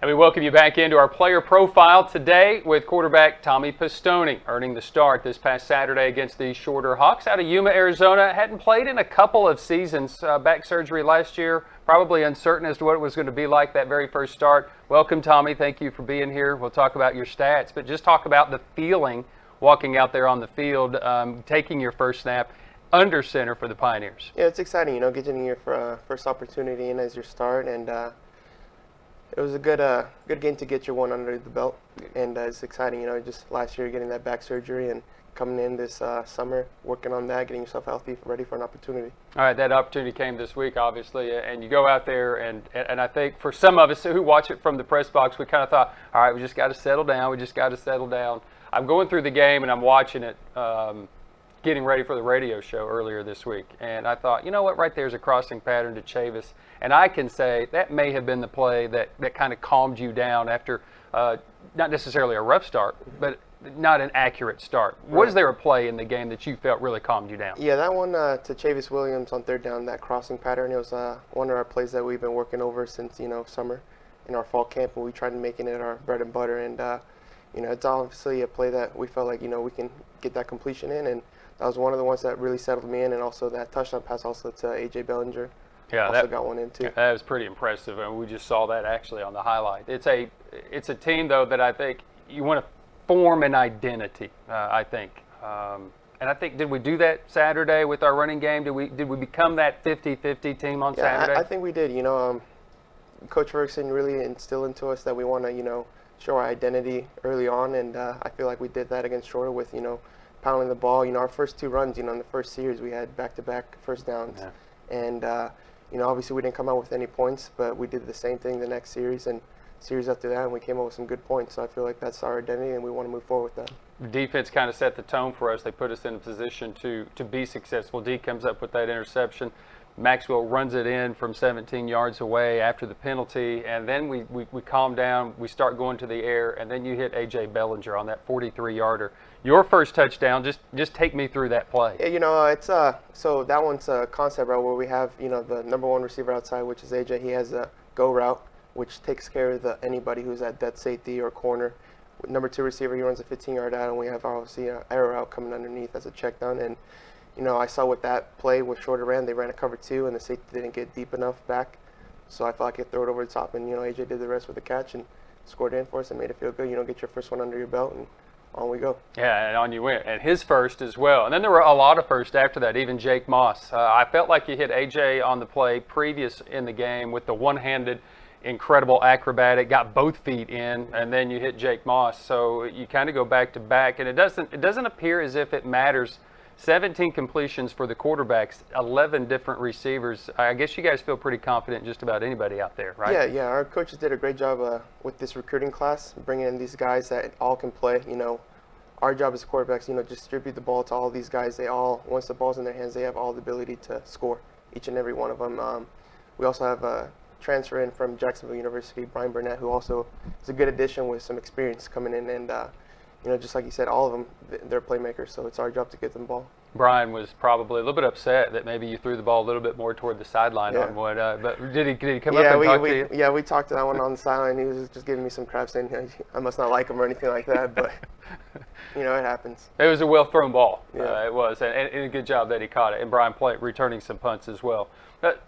And we welcome you back into our player profile today with quarterback Tommy Pistone, earning the start this past Saturday against the Shorter Hawks out of Yuma, Arizona. Hadn't played in a couple of seasons, back surgery last year, probably uncertain as to what it was going to be like that very first start. Welcome, Tommy. Thank you for being here. We'll talk about your stats, but just talk about the feeling walking out there on the field, taking your first snap under center for the Pioneers. Yeah, it's exciting, getting your first opportunity in as your start, and it was a good game to get your one under the belt, and it's exciting, just last year getting that back surgery and coming in this summer, working on that, getting yourself healthy, ready for an opportunity. All right, that opportunity came this week, obviously, and you go out there, and I think for some of us who watch it from the press box, we kind of thought, all right, we just got to settle down. I'm going through the game, and I'm watching it, getting ready for the radio show earlier this week, and I thought, you know what, right there's a crossing pattern to Chavis, and I can say that may have been the play that kind of calmed you down after not necessarily a rough start, but not an accurate start. Right. Was there a play in the game that you felt really calmed you down? Yeah, that one to Chavis Williams on third down, that crossing pattern, it was one of our plays that we've been working over since, summer in our fall camp, and we tried making it our bread and butter, and it's obviously a play that we felt like, we can get that completion in, and that was one of the ones that really settled me in, and also that touchdown pass also to A.J. Bellinger. Yeah, also got one in too. That was pretty impressive, and we just saw that actually on the highlight. It's a team though that I think you want to form an identity. I think, and I think did we do that Saturday with our running game? Did we become that 50-50 team on Saturday? I think we did. Coach Ferguson really instilled into us that we want to show our identity early on, and I feel like we did that against Shorter with pounding the ball. Our first two runs, in the first series we had back-to-back first downs, and obviously we didn't come out with any points, but we did the same thing the next series and series after that, and we came up with some good points. So I feel like that's our identity, and we want to move forward with that. The defense kind of set the tone for us. They put us in a position to be successful. D comes up with that interception. Maxwell runs it in from 17 yards away after the penalty, and then we calm down. We start going to the air, and then you hit A.J. Bellinger on that 43-yarder. Your first touchdown, just take me through that play. Yeah, it's so that one's a concept route where we have, the number one receiver outside, which is A.J. He has a go route, which takes care of anybody who's at dead safety or corner. With number two receiver, he runs a 15-yard out, and we have obviously an arrow route coming underneath as a check down. And I saw with that play with Shorter ran, they ran a cover two, and the safety didn't get deep enough back. So I thought I could throw it over the top, and A.J. did the rest with the catch and scored in for us and made it feel good. Get your first one under your belt, and on we go. Yeah, and on you went. And his first as well. And then there were a lot of firsts after that, even Jake Moss. I felt like you hit A.J. on the play previous in the game with the one-handed, incredible acrobatic, got both feet in, and then you hit Jake Moss. So you kind of go back to back, and it doesn't appear as if it matters. 17 completions for the quarterbacks, 11 different receivers. I guess you guys feel pretty confident in just about anybody out there, right? Yeah. Our coaches did a great job with this recruiting class, bringing in these guys that all can play. Our job as quarterbacks, distribute the ball to all these guys. They all, once the ball's in their hands, they have all the ability to score, each and every one of them. We also have a transfer in from Jacksonville University, Brian Burnett, who also is a good addition with some experience coming in, and just like you said, all of them, they're playmakers, so it's our job to get them the ball. Brian was probably a little bit upset that maybe you threw the ball a little bit more toward the sideline on one. But did he come up and talk to you? Yeah, we talked to that one on the sideline. He was just giving me some crap, saying I must not like him or anything like that. But it happens. It was a well thrown ball. Yeah. It was, and a good job that he caught it. And Brian returning some punts as well.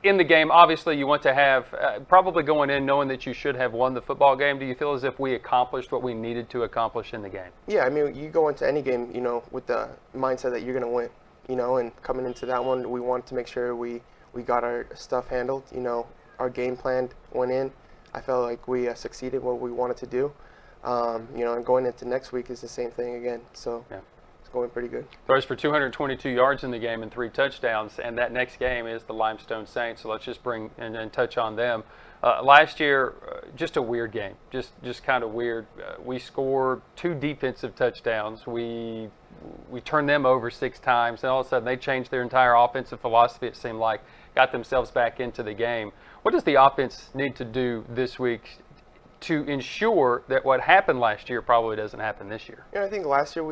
In the game, obviously, you want to have probably going in knowing that you should have won the football game. Do you feel as if we accomplished what we needed to accomplish in the game? Yeah, I mean, you go into any game, with the mindset that you're going to win, and coming into that one, we wanted to make sure we got our stuff handled. Our game plan went in. I felt like we succeeded what we wanted to do. And going into next week is the same thing again. So. Yeah. Going pretty good. Throws for 222 yards in the game and 3 touchdowns, and that next game is the Limestone Saints, so let's just bring and touch on them. Last year, just a weird game, just kind of weird. We scored 2 defensive touchdowns. We turned them over 6 times, and all of a sudden they changed their entire offensive philosophy, it seemed like, got themselves back into the game. What does the offense need to do this week to ensure that what happened last year probably doesn't happen this year? I think last year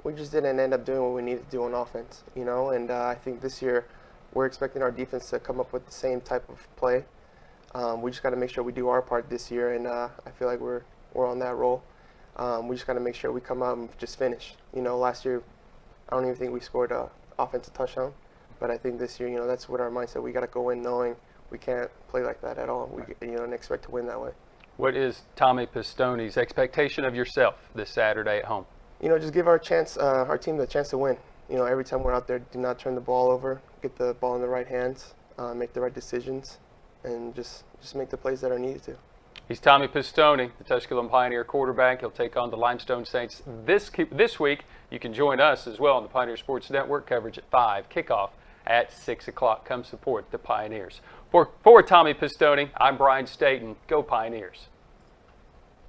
we just didn't end up doing what we needed to do on offense, and I think this year we're expecting our defense to come up with the same type of play. We just got to make sure we do our part this year, and I feel like we're on that roll. We just got to make sure we come out and just finish. Last year, I don't even think we scored a offensive touchdown, but I think this year, that's what our mindset. We got to go in knowing we can't play like that at all. We, and expect to win that way. What is Tommy Pistone's expectation of yourself this Saturday at home? Just give our team the chance to win. Every time we're out there, do not turn the ball over, get the ball in the right hands, make the right decisions, and just make the plays that are needed to. He's Tommy Pistone, the Tusculum Pioneer quarterback. He'll take on the Limestone Saints this week. You can join us as well on the Pioneer Sports Network, coverage at 5, kickoff at 6 o'clock. Come support the Pioneers. For Tommy Pistone, I'm Brian Staten. Go Pioneers.